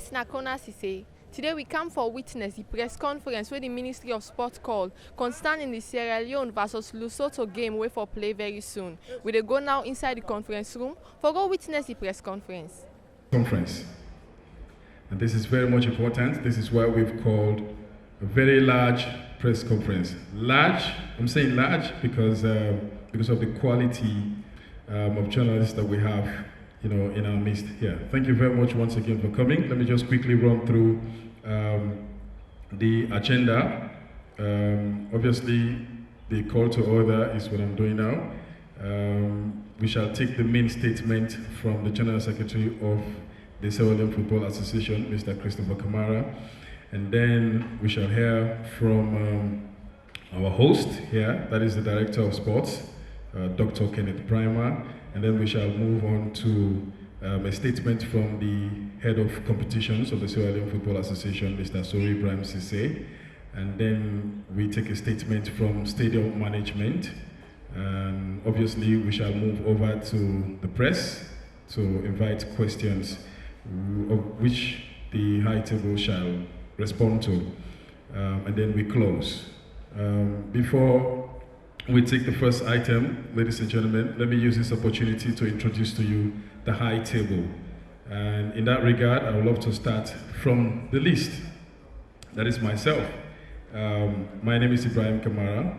Miss Nakona Sise. Today we come for witness the press conference where the Ministry of Sport called concerning the Sierra Leone versus Lesotho game wey for play very soon. We dey go now inside the conference room for go witness the press conference. And this is very much important. This is why we've called a very large press conference. Large, I'm saying large because of the quality of journalists that we have, in our midst here. Thank you very much once again for coming. Let me just quickly run through the agenda. Obviously, the call to order is what I'm doing now. We shall take the main statement from the General Secretary of the Sierra Leone Football Association, Mr. Christopher Kamara, and then we shall hear from our host here, that is the Director of Sports, Dr. Kenneth Primer, and then we shall move on to a statement from the Head of Competitions of the Sierra Leone Football Association, Mr. Sori Ibrahim Sise, and then we take a statement from Stadium Management, and obviously we shall move over to the press to invite questions of which the high table shall respond to, and then we close. Before we take the first item, ladies and gentlemen, let me use this opportunity to introduce to you the high table. And in that regard, I would love to start from the list. That is myself. My name is Ibrahim Kamara.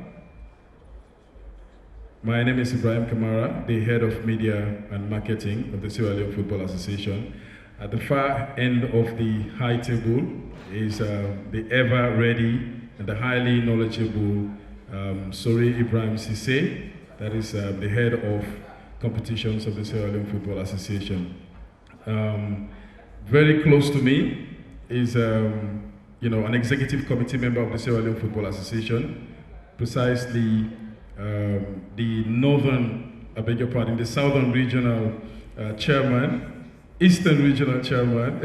The head of media and marketing of the Sierra Leone Football Association. At the far end of the high table is the ever ready and the highly knowledgeable Sori Ibrahim Sise, that is the head of competitions of the Sierra Leone Football Association. Very close to me is an executive committee member of the Sierra Leone Football Association, precisely the southern regional chairman, Eastern regional chairman,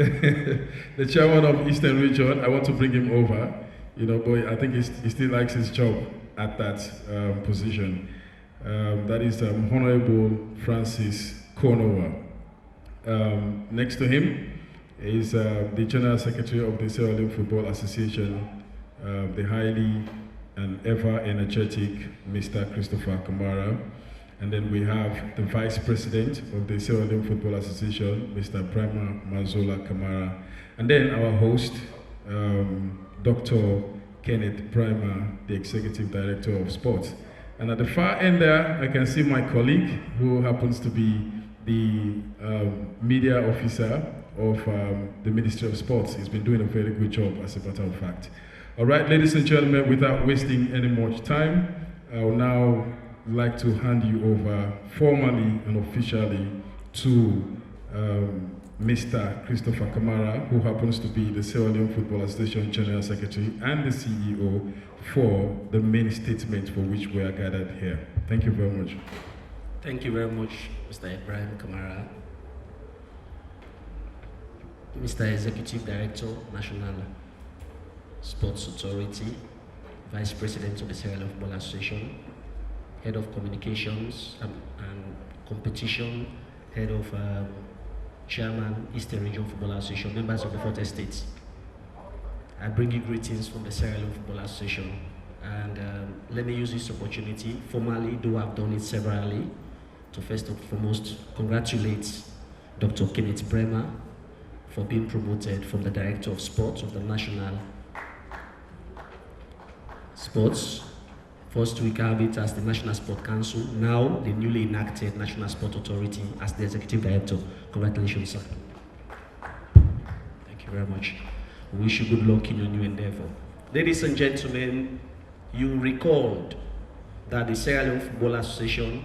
the chairman of Eastern region. I want to bring him over, but I think he still likes his job at that position. That is Honorable Francis Konowa. Next to him is the General Secretary of the Sierra Leone Football Association, the highly and ever energetic Mr. Christopher Kamara. And then we have the Vice President of the Sierra Leone Football Association, Mr. Prima Mazola Kamara. And then our host, Dr. Kenneth Primer, the Executive Director of Sports. And at the far end there, I can see my colleague, who happens to be the media officer of the Ministry of Sports. He's been doing a very good job, as a matter of fact. All right, ladies and gentlemen, without wasting any more time, I will now like to hand you over formally and officially to Mr. Christopher Kamara, who happens to be the Sierra Leone Football Association General Secretary and the CEO, for the main statement for which we are gathered here. Thank you very much. Thank you very much, Mr. Ibrahim Kamara. Mr. Executive Director, National Sports Authority, Vice President of the Sierra Leone Football Association, Head of Communications and Competition, Head of Chairman, Eastern Region Football Association, members of the 4th Estate. I bring you greetings from the Sierra Leone Football Association. And let me use this opportunity, formally, though I've done it severally, to first and foremost congratulate Dr. Kenneth Bremer for being promoted from the Director of Sports of the National Sports. First we have it as the National Sport Council, now the newly enacted National Sport Authority as the Executive Director. Congratulations, sir. Thank you very much. We wish you good luck in your new endeavor. Ladies and gentlemen, you recalled that the Sierra Leone Football Association,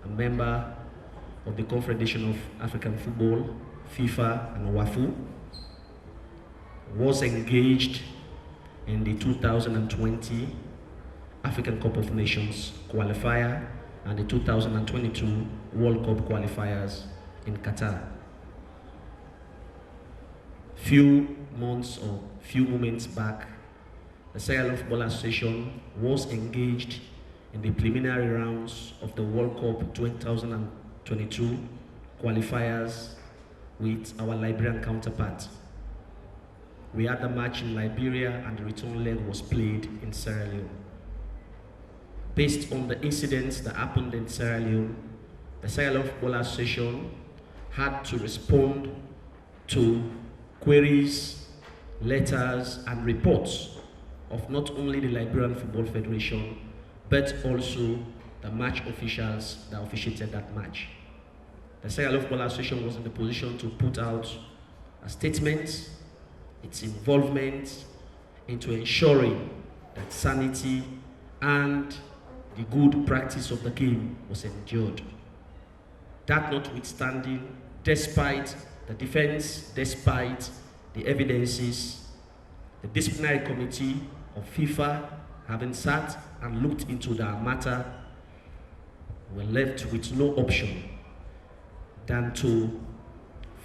a member of the Confederation of African Football, FIFA and WAFU, was engaged in the 2020 African Cup of Nations qualifier and the 2022 World Cup qualifiers in Qatar. Few months or few moments back, the Sierra Leone Football Association was engaged in the preliminary rounds of the World Cup 2022 qualifiers with our Liberian counterpart. we had the match in Liberia and the return leg was played in Sierra Leone. Based on the incidents that happened in Sierra Leone, the Sierra Leone Football Association had to respond to queries, letters, and reports of not only the Liberian Football Federation, but also the match officials that officiated that match. The Sierra Leone Football Association was in the position to put out a statement, its involvement into ensuring that sanity and the good practice of the game was endured. That notwithstanding, despite the defense, despite the evidences, the disciplinary committee of FIFA having sat and looked into the matter, were left with no option than to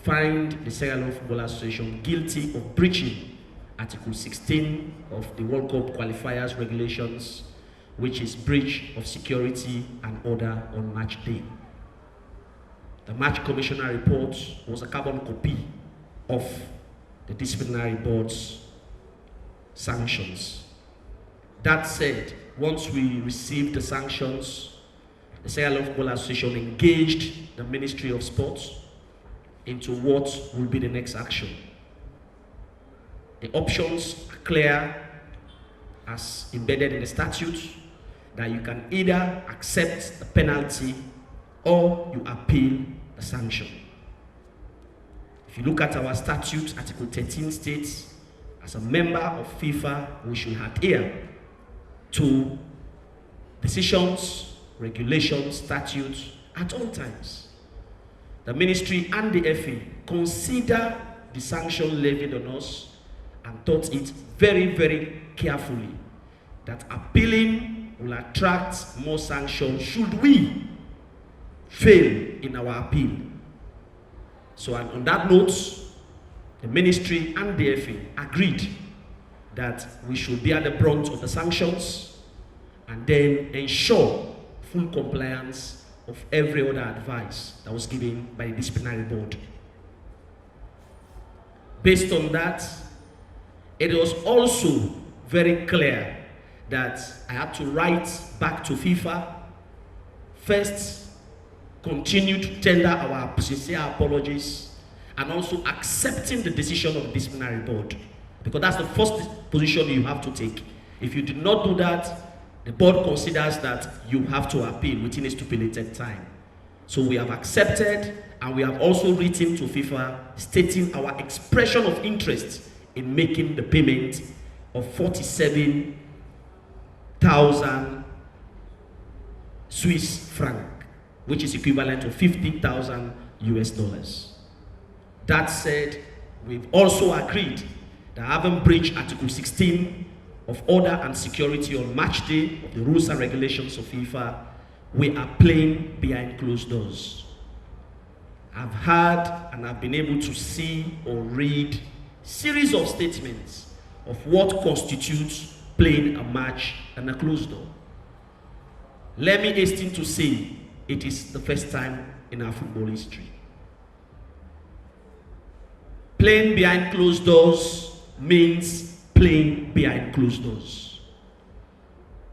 find the Sierra Leone Football Association guilty of breaching Article 16 of the World Cup qualifiers regulations, which is breach of security and order on match day. The match commissioner report was a carbon copy of the disciplinary board's sanctions. That said, once we received the sanctions, the Sierra Leone Football Association engaged the Ministry of Sports into what will be the next action. The options are clear as embedded in the statute, that you can either accept the penalty or you appeal the sanction. If you look at our statute, Article 13 states, as a member of FIFA, we should adhere to decisions, regulations, statutes at all times. The ministry and the FA consider the sanction levied on us and thought it very, very carefully that appealing will attract more sanctions should we fail in our appeal. So on that note, the ministry and the FA agreed that we should bear the brunt of the sanctions and then ensure full compliance of every other advice that was given by the disciplinary board. Based on that, it was also very clear that I had to write back to FIFA, first continue to tender our sincere apologies, and also accepting the decision of the disciplinary board, because that's the first position you have to take. If you do not do that, the board considers that you have to appeal within a stipulated time. So we have accepted, and we have also written to FIFA stating our expression of interest in making the payment of 47,000 Swiss franc, which is equivalent to 50,000 US dollars. That said, we've also agreed that having breached Article 16 of order and security on match day of the rules and regulations of FIFA, we are playing behind closed doors. I've heard and I've been able to see or read series of statements of what constitutes playing a match and a closed door. Let me hasten to say it is the first time in our football history. Playing behind closed doors means playing behind closed doors.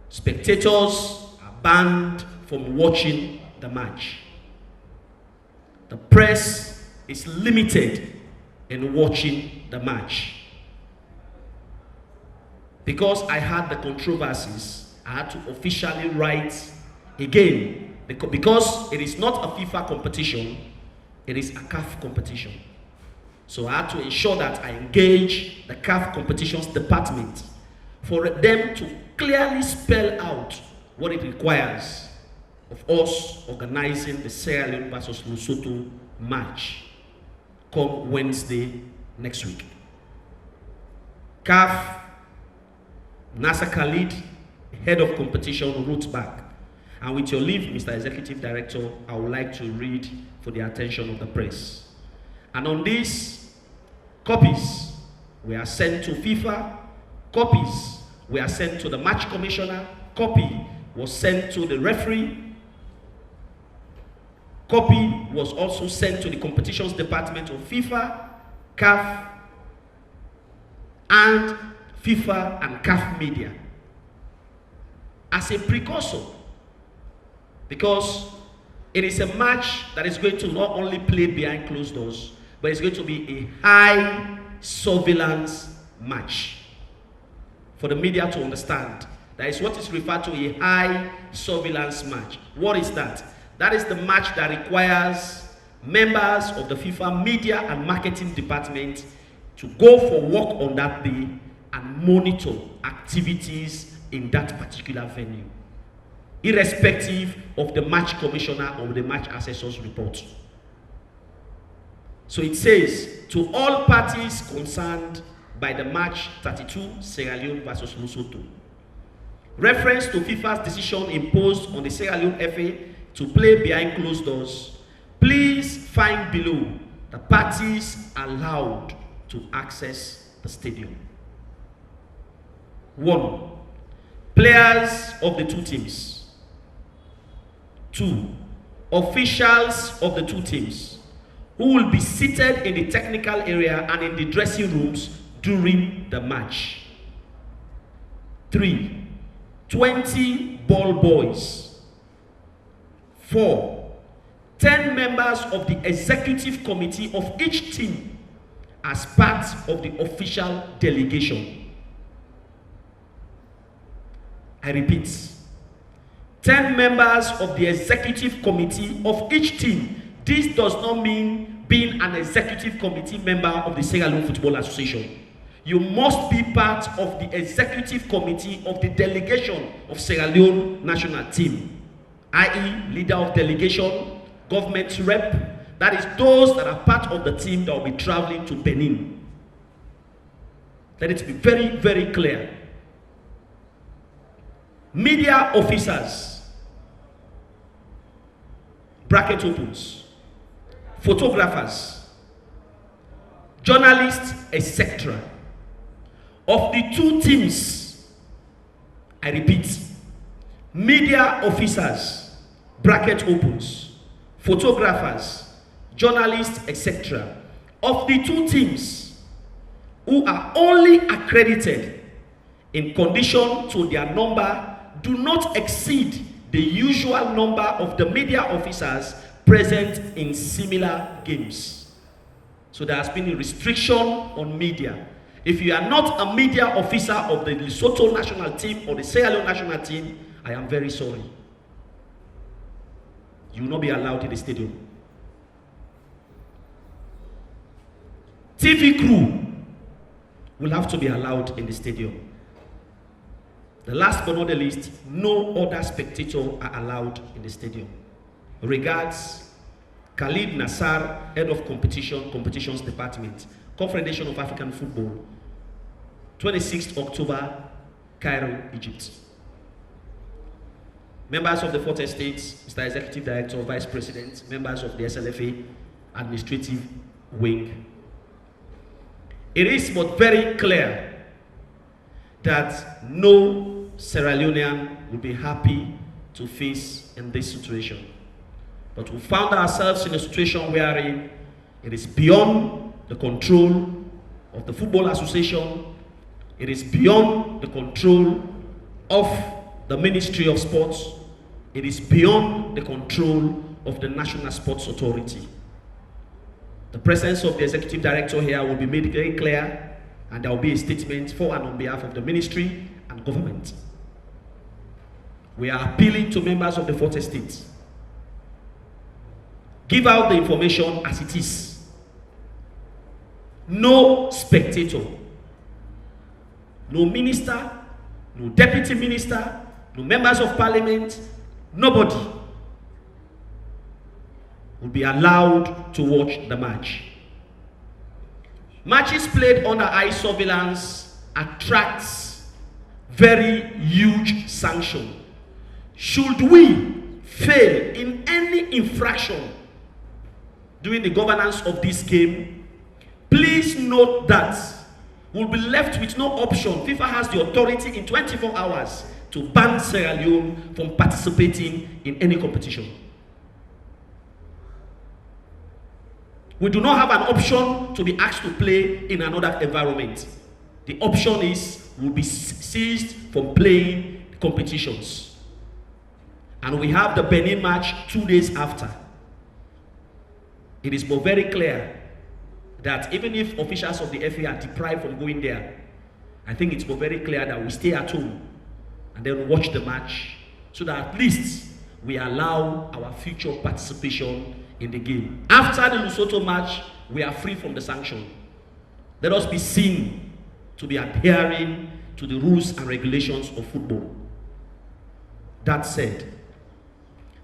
Spectators are banned from watching the match. The press is limited in watching the match. Because I had the controversies, I had to officially write again, because it is not a FIFA competition, it is a CAF competition. So I had to ensure that I engage the CAF competitions department for them to clearly spell out what it requires of us organizing the Sierra Leone versus Lesotho match come Wednesday next week. CAF, Nasser Khalid, head of competition, wrote back. And with your leave, Mr. Executive Director, I would like to read for the attention of the press. And on this, copies were sent to FIFA, copies were sent to the match commissioner, copy was sent to the referee, copy was also sent to the competitions department of FIFA, CAF, and FIFA and CAF media as a precursor, because it is a match that is going to not only play behind closed doors, but it's going to be a high surveillance match. For the media to understand, that is what is referred to a high surveillance match. What is that? That is the match that requires members of the FIFA media and marketing department to go for work on that day and monitor activities in that particular venue, irrespective of the match commissioner or the match assessor's report. So it says, to all parties concerned by the match 32 Sierra Leone versus Lesotho, reference to FIFA's decision imposed on the Sierra Leone FA to play behind closed doors, please find below the parties allowed to access the stadium. 1. Players of the two teams. 2. Officials of the two teams who will be seated in the technical area and in the dressing rooms during the match. 3. 20 ball boys. 4. 10 members of the executive committee of each team as part of the official delegation. I repeat, 10 members of the executive committee of each team. This does not mean being an executive committee member of the Sierra Leone Football Association. You must be part of the executive committee of the delegation of Sierra Leone national team, i.e. leader of delegation, government rep. That is those that are part of the team that will be traveling to Benin. Let it be very, very clear. Media officers, bracket opens, photographers, journalists, etc. Of the two teams, I repeat, media officers, bracket opens, photographers, journalists, etc. Of the two teams who are only accredited in condition to their number do not exceed the usual number of the media officers present in similar games. So there has been a restriction on media. If you are not a media officer of the Lesotho national team or the Sierra Leone national team, I am very sorry. You will not be allowed in the stadium. TV crew will have to be allowed in the stadium. The last but not the least, no other spectator are allowed in the stadium. Regards, Khalid Nassar, Head of Competitions Department, Confederation of African Football, 26th October, Cairo, Egypt. Members of the 4th Estates, Mr. Executive Director, Vice President, members of the SLFA, Administrative Wing. It is but very clear that no Sierra Leonean will be happy to face in this situation. But we found ourselves in a situation wherein it is beyond the control of the Football Association, it is beyond the control of the Ministry of Sports, it is beyond the control of the National Sports Authority. The presence of the Executive Director here will be made very clear, and there will be a statement for and on behalf of the Ministry and government. We are appealing to members of the 4th Estate. Give out the information as it is. No spectator, no minister, no deputy minister, no members of parliament, nobody will be allowed to watch the match. Matches played under high surveillance attracts very huge sanction. Should we fail in any infraction during the governance of this game, please note that we'll be left with no option. FIFA has the authority in 24 hours to ban Sierra Leone from participating in any competition. We do not have an option to be asked to play in another environment. the option is will be ceased from playing competitions. And we have the Benin match 2 days after. It is more very clear that even if officials of the FA are deprived from going there, I think it's more very clear that we stay at home and then watch the match so that at least we allow our future participation in the game. After the Lesotho match, we are free from the sanction. Let us be seen to be adhering to the rules and regulations of football. That said,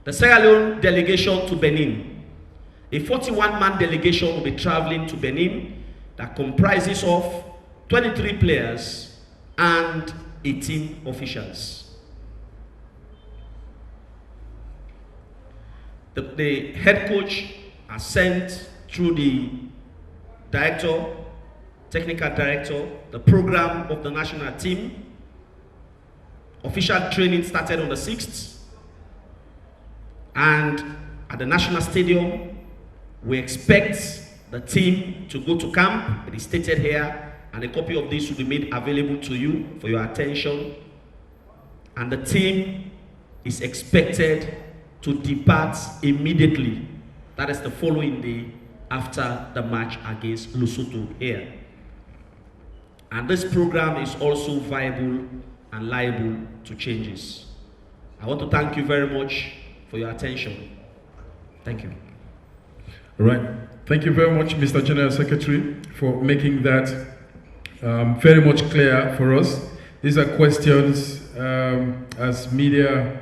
the Sierra Leone delegation to Benin, a 41-man delegation will be traveling to Benin that comprises of 23 players and 18 officials. The head coach are sent through the director, technical director, the program of the national team. Official training started on the 6th. And at the national stadium, we expect the team to go to camp. It is stated here, and a copy of this will be made available to you for your attention. And the team is expected to depart immediately. That is the following day after the match against Lesotho here. And this program is also viable and liable to changes. I want to thank you very much for your attention. Thank you. All right. Thank you very much, Mr. General Secretary, for making that very much clear for us. These are questions as media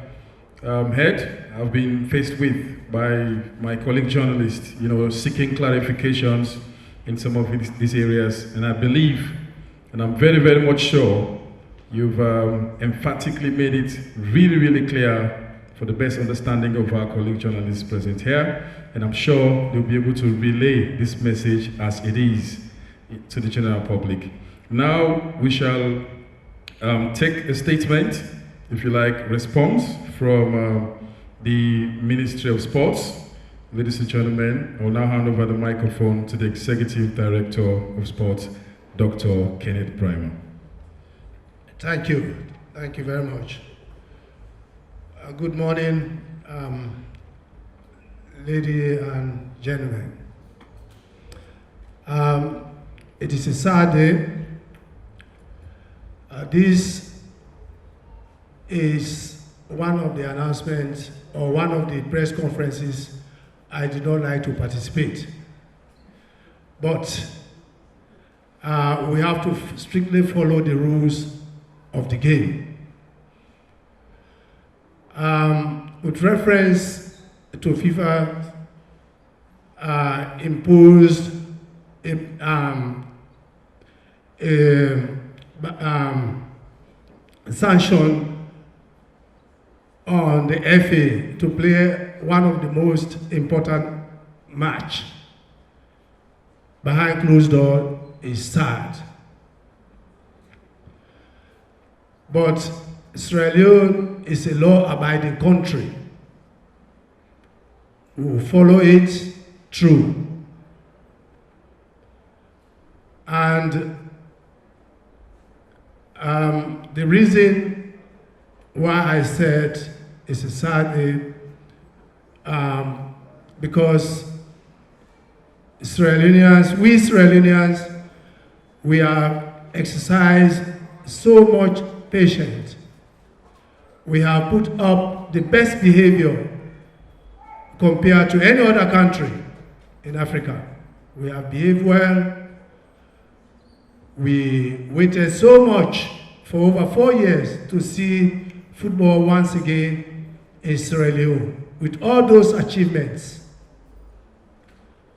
head I've been faced with by my colleague journalists, seeking clarifications in some of these areas. And I believe, and I'm very, very much sure, you've emphatically made it really, really clear for the best understanding of our colleague journalists present here. And I'm sure they'll be able to relay this message as it is to the general public. Now we shall take a statement, if you like, response from the Ministry of Sports. Ladies and gentlemen, I will now hand over the microphone to the Executive Director of Sports, Dr. Kenneth Primer. Thank you. Thank you very much. Good morning, ladies and gentlemen. It is a sad day. This is one of the announcements or one of the press conferences I did not like to participate. But we have to strictly follow the rules of the game. With reference to FIFA imposed sanction on the FA to play one of the most important match behind closed door is sad. But Sierra Leone is a law-abiding country. We will follow it through. And the reason why I said it's a sad day, because Sierra Leoneans, we have exercised so much patience. We have put up the best behavior compared to any other country in Africa. We have behaved well. We waited so much for over 4 years to see football once again in Sierra Leone. With all those achievements,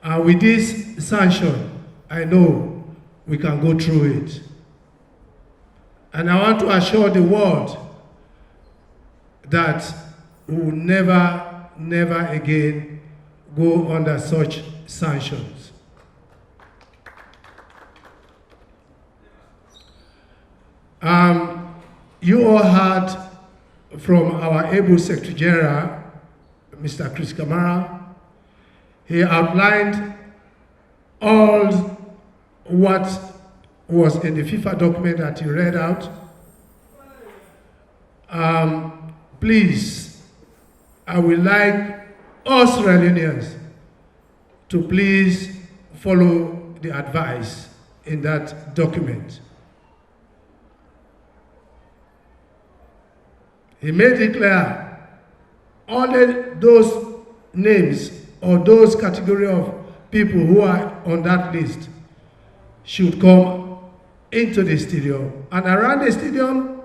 and with this sanction, I know we can go through it. And I want to assure the world that we will never, never again go under such sanctions. You all heard from our able Secretary General, Mr. Chris Kamara. He outlined all what was in the FIFA document that he read out. Please, I would like us Sierra Leoneans to please follow the advice in that document. He made it clear only those names or those category of people who are on that list should come into the stadium. And around the stadium,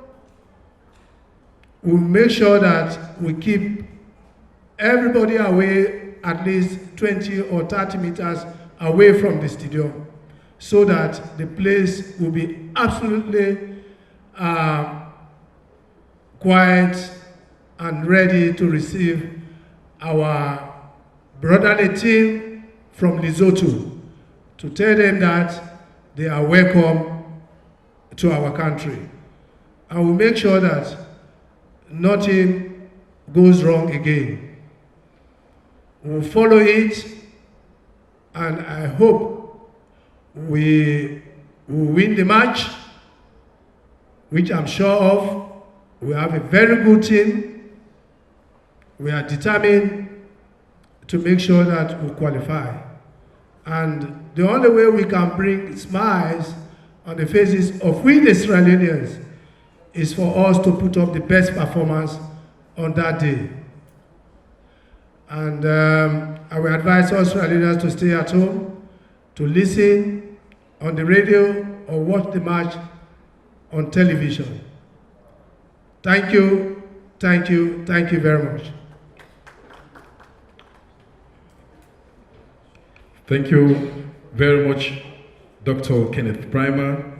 we'll make sure that we keep everybody away at least 20 or 30 meters away from the stadium so that the place will be absolutely quiet and ready to receive our brotherly team from Lesotho, to tell them that they are welcome to our country. And we'll make sure that nothing goes wrong again. We'll follow it, and I hope we will win the match, which I'm sure of. We have a very good team. We are determined to make sure that we qualify. And the only way we can bring smiles on the faces of we the Sierra Leoneans is for us to put up the best performance on that day. And I will advise all Sierra Leoneans to stay at home, to listen on the radio or watch the match on television. Thank you, thank you, thank you very much. Thank you very much, Dr. Kenneth Primer.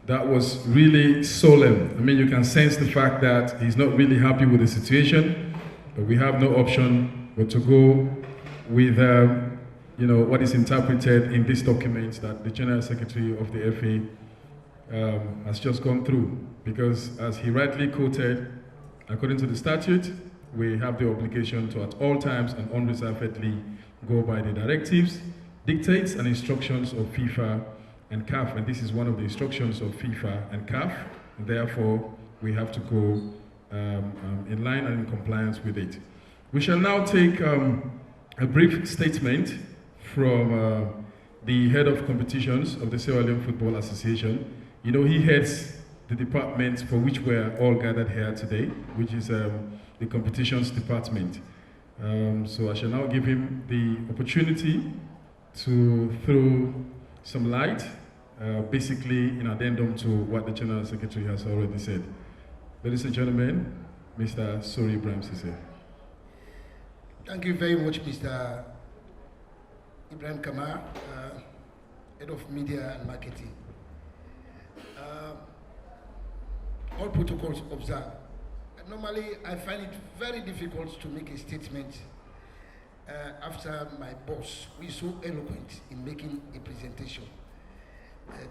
That was really solemn. I mean, you can sense the fact that he's not really happy with the situation, but we have no option but to go with what is interpreted in this document that the General Secretary of the FA has just gone through. Because as he rightly quoted, according to the statute, we have the obligation to at all times and unreservedly go by the directives, dictates and instructions of FIFA and CAF, and this is one of the instructions of FIFA and CAF, and therefore we have to go in line and in compliance with it. We shall now take a brief statement from the head of competitions of the Sierra Leone Football Association. You know, he heads the department for which we are all gathered here today, which is the competitions department. So I shall now give him the opportunity to throw some light, basically in addendum to what the General Secretary has already said. Ladies and gentlemen, Mr. Sori Ibrahim Sise. Thank you very much, Mr. Ibrahim Kamar, Head of Media and Marketing. All protocols observed. Normally, I find it very difficult to make a statement after my boss, who is so eloquent in making a presentation,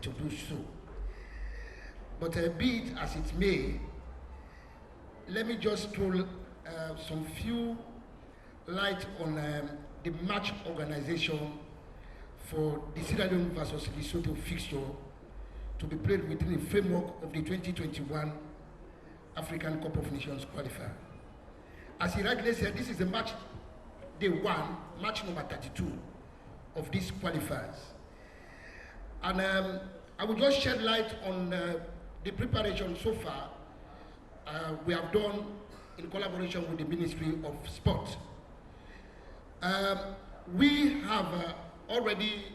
to do so. But be it as it may, let me just throw some few light on the match organization for the Sierra Leone versus Lesotho fixture to be played within the framework of the 2021 African Cup of Nations qualifier. As he rightly said, this is the match day one, match number 32 of these qualifiers. And I will just shed light on the preparation so far we have done in collaboration with the Ministry of Sport. We have already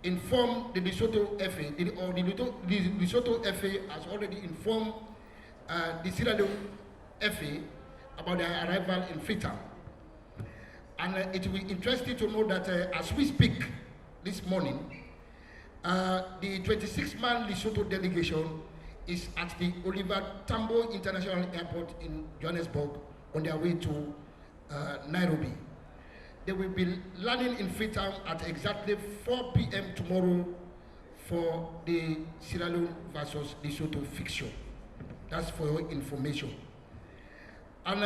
informed the Lesotho FA, the Lesotho FA has already informed the Sierra Leone FA about their arrival in Freetown. And it will be interesting to know that as we speak this morning, the 26-man Lesotho delegation is at the Oliver Tambo International Airport in Johannesburg on their way to Nairobi. They will be landing in Freetown at exactly 4 p.m. tomorrow for the Sierra Leone versus Lesotho fixture. That's for your information. And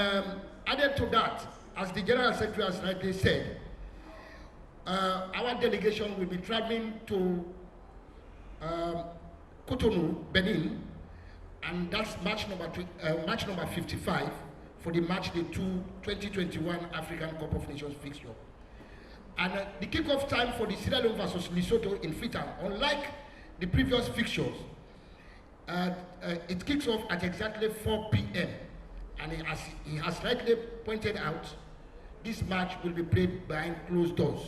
added to that, as the General Secretary has rightly said, our delegation will be traveling to Cotonou, Benin, and that's match number 55 for the match day 2021 African Cup of Nations fixture. And the kickoff time for the Sierra Leone versus Lesotho in Freetown, unlike the previous fixtures, it kicks off at exactly 4 p.m. And as he has rightly pointed out, this match will be played behind closed doors.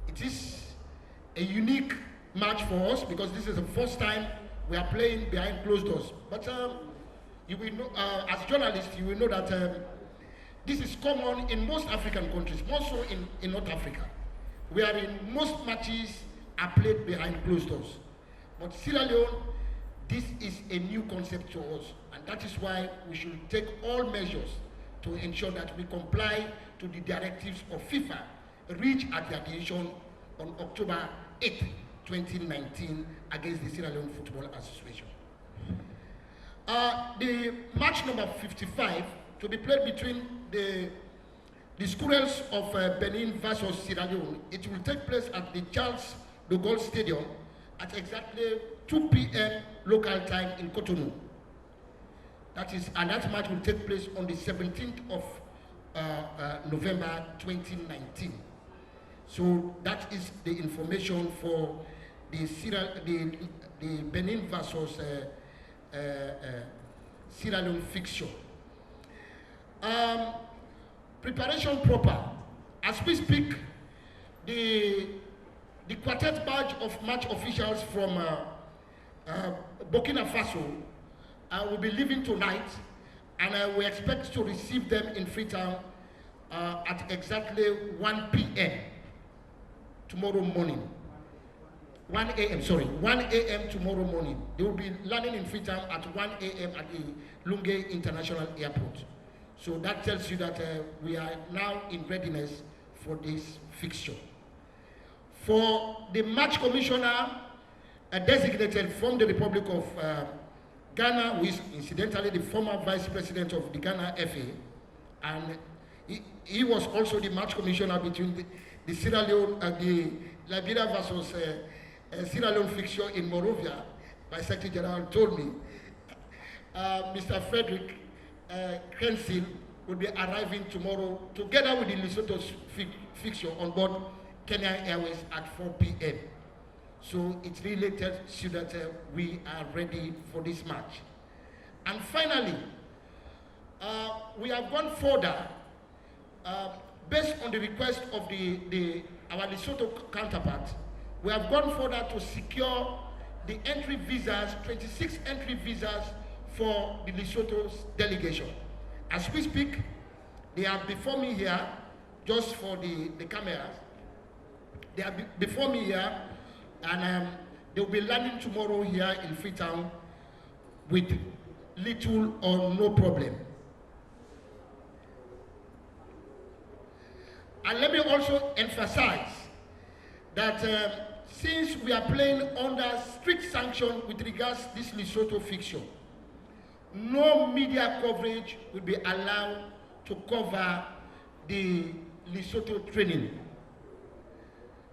It is a unique match for us because this is the first time we are playing behind closed doors. But you will know, as journalists, you will know that this is common in most African countries, more so in North Africa, wherein most matches are played behind closed doors. But Sierra Leone, this is a new concept to us, and that is why we should take all measures to ensure that we comply to the directives of FIFA reached at their decision on October 8, 2019 against the Sierra Leone Football Association. The match number 55 to be played between the Squirrels of Benin versus Sierra Leone. It will take place at the Charles de Gaulle Stadium at exactly 2 p.m. local time in Cotonou. And that match will take place on the 17th of November 2019. So that is the information for the Benin versus Sierra Leone fixture. Preparation proper. As we speak, the quartet batch of match officials from Burkina Faso will be leaving tonight, and we expect to receive them in Freetown at exactly 1 p.m. tomorrow morning. 1 a.m. tomorrow morning. They will be landing in Freetown at 1 a.m. at the Leone International Airport. So that tells you that we are now in readiness for this fixture. For the match commissioner designated from the Republic of Ghana, who is incidentally the former vice president of the Ghana FA, and he was also the match commissioner between the Sierra Leone and the Liberia versus Sierra Leone fixture in Monrovia. My Secretary General told me Mr. Frederick Kensil will be arriving tomorrow together with the Lesotho fixture on board Kenya Airways at 4 p.m. So it really tells you that we are ready for this match. And finally, we have gone further based on the request of our Lesotho counterpart. We have gone further to secure the entry visas, 26 entry visas for the Lesotho's delegation. As we speak, they are before me here, just for the cameras. They are before me here, and they will be landing tomorrow here in Freetown with little or no problem. And let me also emphasize that since we are playing under strict sanction with regards to this Lesotho fixture, no media coverage will be allowed to cover the Lesotho training.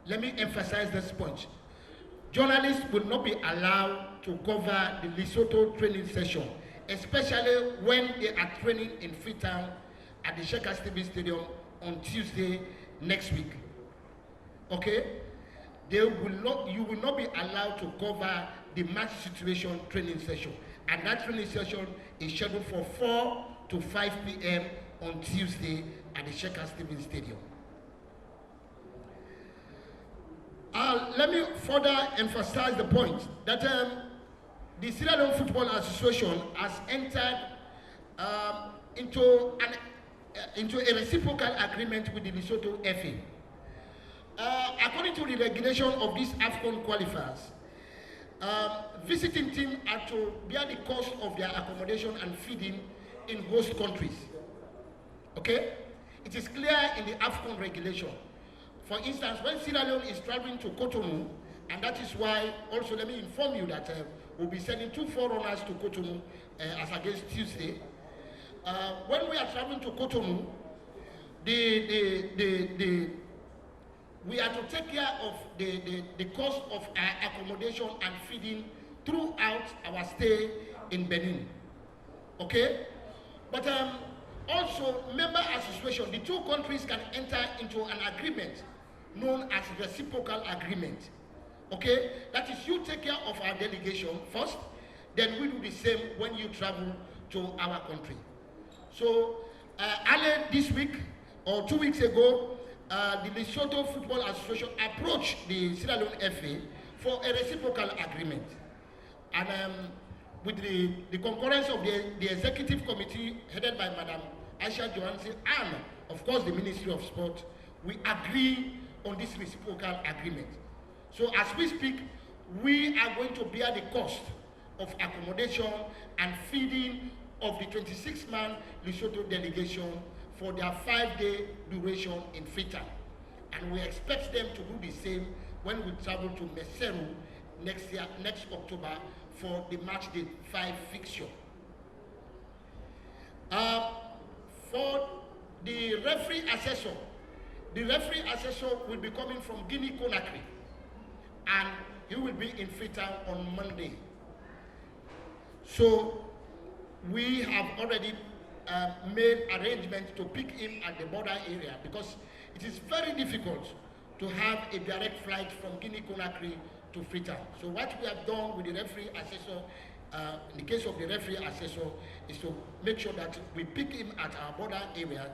Let me emphasize this point. Journalists will not be allowed to cover the Lesotho training session, especially when they are training in Freetown at the Sheikh Stevens Stadium on Tuesday next week. Okay? You will not be allowed to cover the match situation training session. And that training session is scheduled for 4 to 5 p.m. on Tuesday at the Sheikh Stevens Stadium. Let me further emphasize the point that the Sierra Leone Football Association has entered into a reciprocal agreement with the Lesotho FA. According to the regulation of these AFCON qualifiers, visiting teams are to bear the cost of their accommodation and feeding in host countries. Okay? It is clear in the AFCON regulation. For instance, when Sierra Leone is traveling to Cotonou, and that is why, also let me inform you that we'll be sending 2 forerunners to Cotonou as against Tuesday. When we are traveling to Cotonou, we are to take care of the cost of our accommodation and feeding throughout our stay in Benin. Okay? But also, member association, the two countries can enter into an agreement known as reciprocal agreement. Okay? That is, you take care of our delegation first, then we do the same when you travel to our country. So, earlier this week, or 2 weeks ago, the Lesotho Football Association approached the Sierra Leone FA for a reciprocal agreement. And with the concurrence of the executive committee headed by Madam Aisha Johansson and, of course, the Ministry of Sport, we agree on this reciprocal agreement. So as we speak, we are going to bear the cost of accommodation and feeding of the 26-man Lesotho delegation for their 5-day duration in Freetown. And we expect them to do the same when we travel to Meseru next October for the match day 5 fixture. For the referee assessor will be coming from Guinea-Conakry, and he will be in Freetown on Monday. So we have already made arrangements to pick him at the border area, because it is very difficult to have a direct flight from Guinea-Conakry to Freetown. So what we have done with the referee assessor, in the case of the referee assessor, is to make sure that we pick him at our border area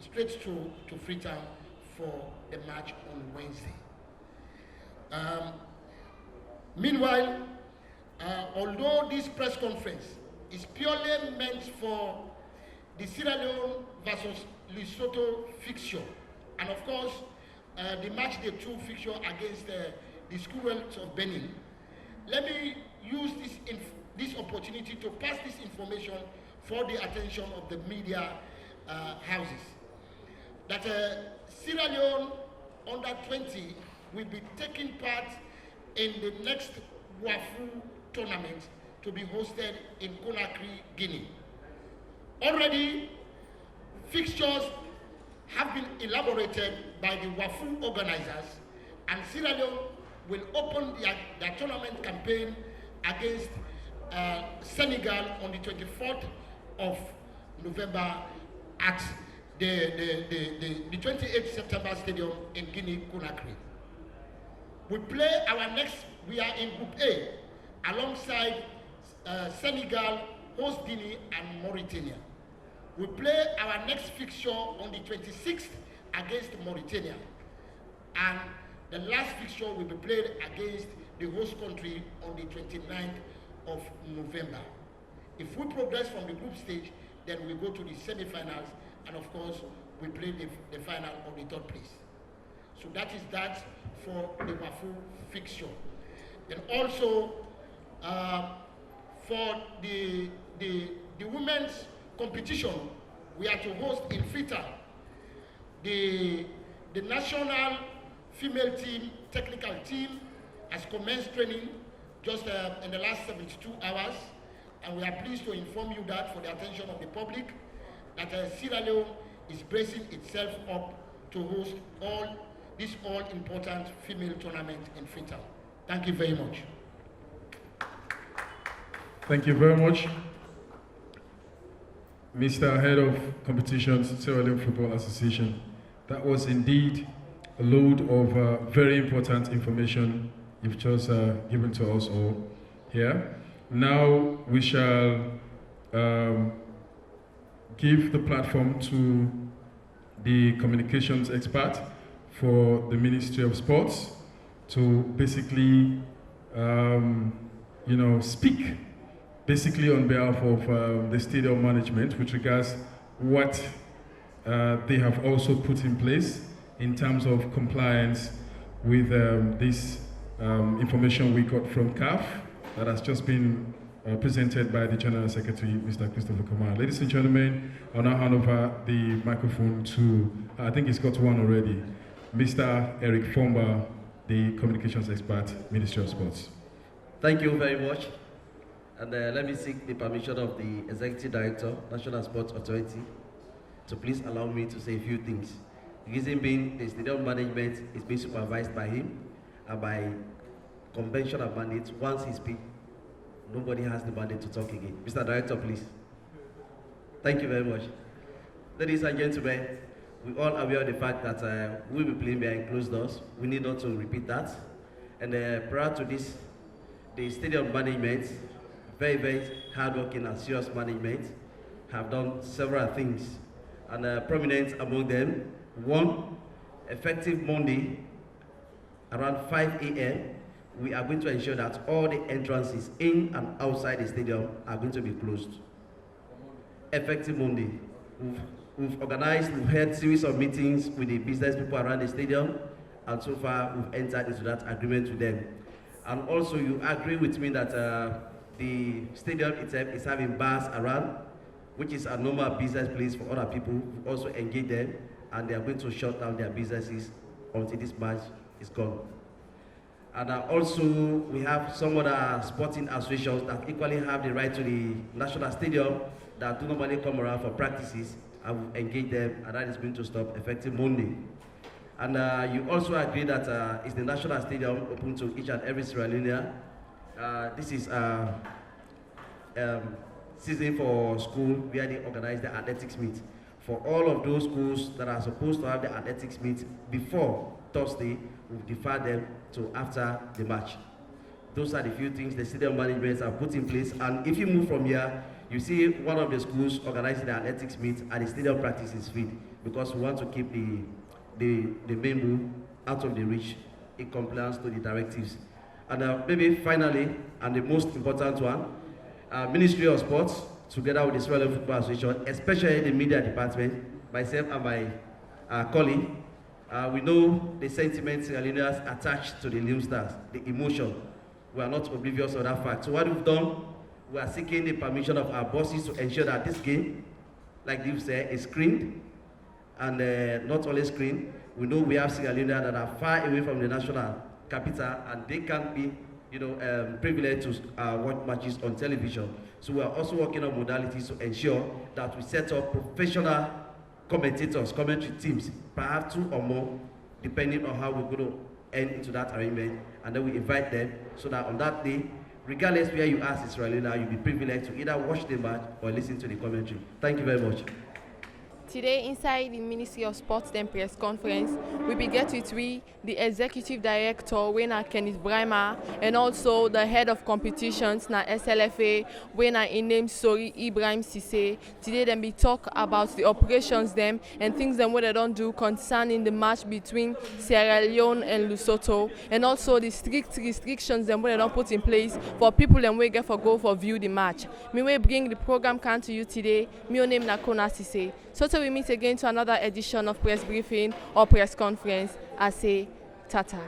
straight to Freetown for the match on Wednesday. Meanwhile, although this press conference is purely meant for the Sierra Leone versus Lesotho fixture, and of course, the match day 2 fixture against the Schoolworks of Benin, let me use this opportunity to pass this information for the attention of the media houses. That Sierra Leone under 20 will be taking part in the next WAFU tournament to be hosted in Conakry, Guinea. Already, fixtures have been elaborated by the WAFU organizers, and Sierra Leone will open their tournament campaign against Senegal on the 24th of November at the 28th September Stadium in Guinea-Conakry. We are in Group A alongside Senegal, host Guinea, and Mauritania. We play our next fixture on the 26th against Mauritania, and the last fixture will be played against the host country on the 29th of November. If we progress from the group stage, then we go to the semi-finals, and of course, we play the final on the 3rd place. So that is that for the WAFU fixture. Then also, for the women's competition, we are to host in Freetown the national female team, technical team, has commenced training just in the last 72 hours, and we are pleased to inform you that, for the attention of the public, that Sierra Leone is bracing itself up to host this all-important female tournament in Freetown. Thank you very much. Thank you very much, Mr. Head of Competitions, Sierra Leone Football Association. That was indeed a load of very important information you've just given to us all here. Now we shall give the platform to the communications expert for the Ministry of Sports to basically, speak basically on behalf of the stadium management with regards what they have also put in place in terms of compliance with this information we got from CAF that has just been presented by the General Secretary, Mr. Christopher Kamara. Ladies and gentlemen, I'll now hand over the microphone to, I think he's got one already, Mr. Eric Fomba, the communications expert, Ministry of Sports. Thank you very much. And let me seek the permission of the Executive Director, National Sports Authority, to please allow me to say a few things The reason being the stadium management is being supervised by him and by convention and mandate. Once he speaks, nobody has the mandate to talk again. Mr. Director, please. Thank you very much. Ladies and gentlemen, we all aware of the fact that we'll be playing behind closed doors. We need not to repeat that. And prior to this, the stadium management, very, very hardworking and serious management, have done several things. And prominent among them, one, effective Monday, around 5 a.m., we are going to ensure that all the entrances in and outside the stadium are going to be closed. Effective Monday. We've organized, we've had a series of meetings with the business people around the stadium, and so far we've entered into that agreement with them. And also you agree with me that the stadium itself is having bars around, which is a normal business place for other people who also engage them, and they are going to shut down their businesses until this match is gone. And also we have some other sporting associations that equally have the right to the national stadium that do normally come around for practices, and we engage them, and that is going to stop effective Monday. And you also agree that it's the national stadium open to each and every Sierra Leonean. This is season for school where they organize the athletics meet. For all of those schools that are supposed to have the athletics meet before Thursday, we've deferred them to after the match. Those are the few things the stadium management have put in place. And if you move from here, you see one of the schools organizing the athletics meet and the stadium practice is free, because we want to keep the main room out of the reach in compliance to the directives. And maybe finally, and the most important one, Ministry of Sports, together with the Sierra Leone Football Association, especially the media department, myself and my colleague, we know the sentiments Sierra Leoneans attached to the Leone Stars, the emotion. We are not oblivious of that fact. So what we've done, we are seeking the permission of our bosses to ensure that this game, like you said, is screened, and not only screened. We know we have Sierra Leoneans that are far away from the national capital, and they can't be, privileged to watch matches on television. So we are also working on modalities to ensure that we set up professional commentators, commentary teams, perhaps 2 or more, depending on how we're going to end into that arrangement, and then we invite them so that on that day, regardless where you are in Sierra Leone, you'll be privileged to either watch the match or listen to the commentary. Thank you very much. Today, inside the Ministry of Sports then press conference, we begin with the Executive Director, Wena Kenneth Brimer, and also the Head of Competitions, na SLFA, Wena Inem Sori Ibrahim Sise. Today, then we talk about the operations them and things them what they don't do concerning the match between Sierra Leone and Lesotho, and also the strict restrictions them what they don't put in place for people and we get for go for view the match. Me we bring the program can to you today. Me name na Kona Sise. So till we meet again to another edition of press briefing or press conference, I say tata.